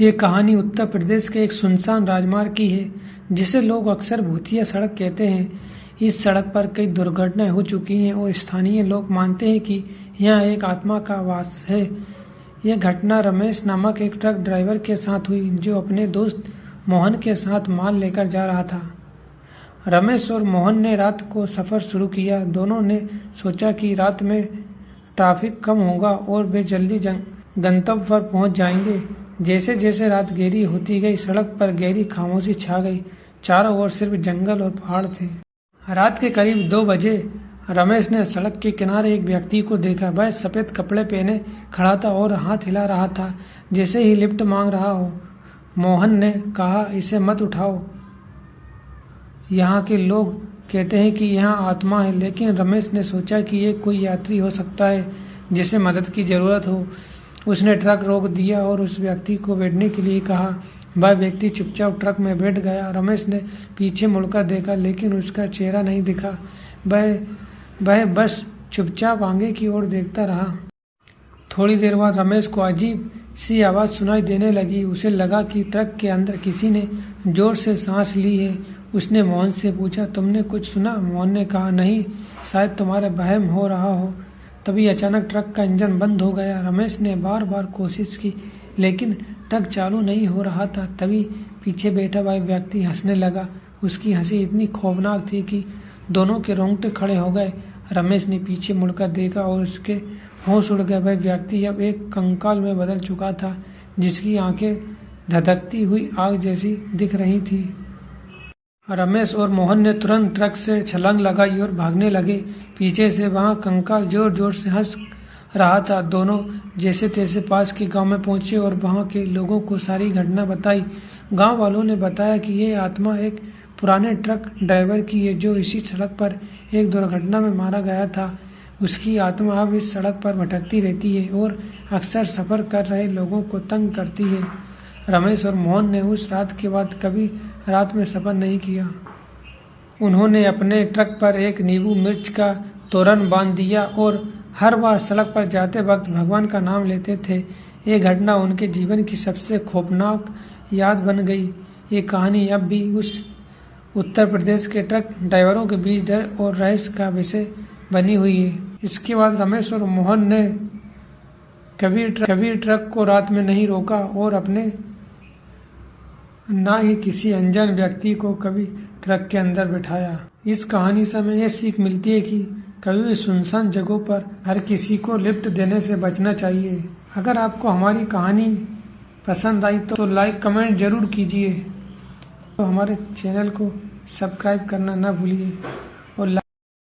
ये कहानी उत्तर प्रदेश के एक सुनसान राजमार्ग की है, जिसे लोग अक्सर भूतिया सड़क कहते हैं। इस सड़क पर कई दुर्घटनाएं हो चुकी हैं और स्थानीय लोग मानते हैं कि यहाँ एक आत्मा का वास है। यह घटना रमेश नामक एक ट्रक ड्राइवर के साथ हुई, जो अपने दोस्त मोहन के साथ माल लेकर जा रहा था। रमेश और मोहन ने रात को सफ़र शुरू किया। दोनों ने सोचा कि रात में ट्रैफिक कम होगा और वे जल्दी गंतव्य पर पहुंच जाएंगे। जैसे जैसे रात गहरी होती गई, सड़क पर गहरी खामोशी छा गई। चारों ओर सिर्फ जंगल और पहाड़ थे। रात के करीब 2 बजे रमेश ने सड़क के किनारे एक व्यक्ति को देखा। वह सफ़ेद कपड़े पहने खड़ा था और हाथ हिला रहा था, जैसे ही लिफ्ट मांग रहा हो। मोहन ने कहा, इसे मत उठाओ, यहाँ के लोग कहते हैं कि यहाँ आत्मा है। लेकिन रमेश ने सोचा कि ये कोई यात्री हो सकता है जिसे मदद की ज़रूरत हो। उसने ट्रक रोक दिया और उस व्यक्ति को बैठने के लिए कहा। वह व्यक्ति चुपचाप ट्रक में बैठ गया। रमेश ने पीछे मुड़कर देखा, लेकिन उसका चेहरा नहीं दिखा। वह बस चुपचाप आगे की ओर देखता रहा। थोड़ी देर बाद रमेश को अजीब सी आवाज़ सुनाई देने लगी। उसे लगा कि ट्रक के अंदर किसी ने जोर से सांस ली है। उसने मोहन से पूछा, तुमने कुछ सुना? मोहन ने कहा, नहीं, शायद तुम्हारा वहम हो रहा हो। तभी अचानक ट्रक का इंजन बंद हो गया। रमेश ने बार बार कोशिश की, लेकिन ट्रक चालू नहीं हो रहा था। तभी पीछे बैठा हुआ व्यक्ति हंसने लगा। उसकी हंसी इतनी खौफनाक थी कि दोनों के रोंगटे खड़े हो गए। रमेश ने पीछे मुड़कर देखा और उसके होश उड़ गए। वह व्यक्ति अब एक कंकाल में बदल चुका था, जिसकी आंखें धधकती हुई आग जैसी दिख रही थी। रमेश और मोहन ने तुरंत ट्रक से छलांग लगाई और भागने लगे। पीछे से वहां कंकाल जोर जोर से हंस रहा था। दोनों जैसे तैसे पास के गांव में पहुंचे और वहां के लोगों को सारी घटना बताई। गांव वालों ने बताया कि ये आत्मा एक पुराने ट्रक ड्राइवर की है, जो इसी सड़क पर एक दुर्घटना में मारा गया था। उसकी आत्मा अब इस सड़क पर भटकती रहती है और अक्सर सफ़र कर रहे लोगों को तंग करती है। रमेश और मोहन ने उस रात के बाद कभी रात में सफ़र नहीं किया। उन्होंने अपने ट्रक पर एक नींबू मिर्च का तोरण बांध दिया और हर बार सड़क पर जाते वक्त भगवान का नाम लेते थे। ये घटना उनके जीवन की सबसे खौफनाक याद बन गई। ये कहानी अब भी उस उत्तर प्रदेश के ट्रक ड्राइवरों के बीच डर और रहस्य का विषय बनी हुई है। इसके बाद रमेश और मोहन ने कभी ट्रक को रात में नहीं रोका और अपने ना ही किसी अनजान व्यक्ति को कभी ट्रक के अंदर बिठाया। इस कहानी से हमें यह सीख मिलती है कि कभी भी सुनसान जगहों पर हर किसी को लिफ्ट देने से बचना चाहिए। अगर आपको हमारी कहानी पसंद आई तो लाइक कमेंट जरूर कीजिए। तो हमारे चैनल को सब्सक्राइब करना ना भूलिए।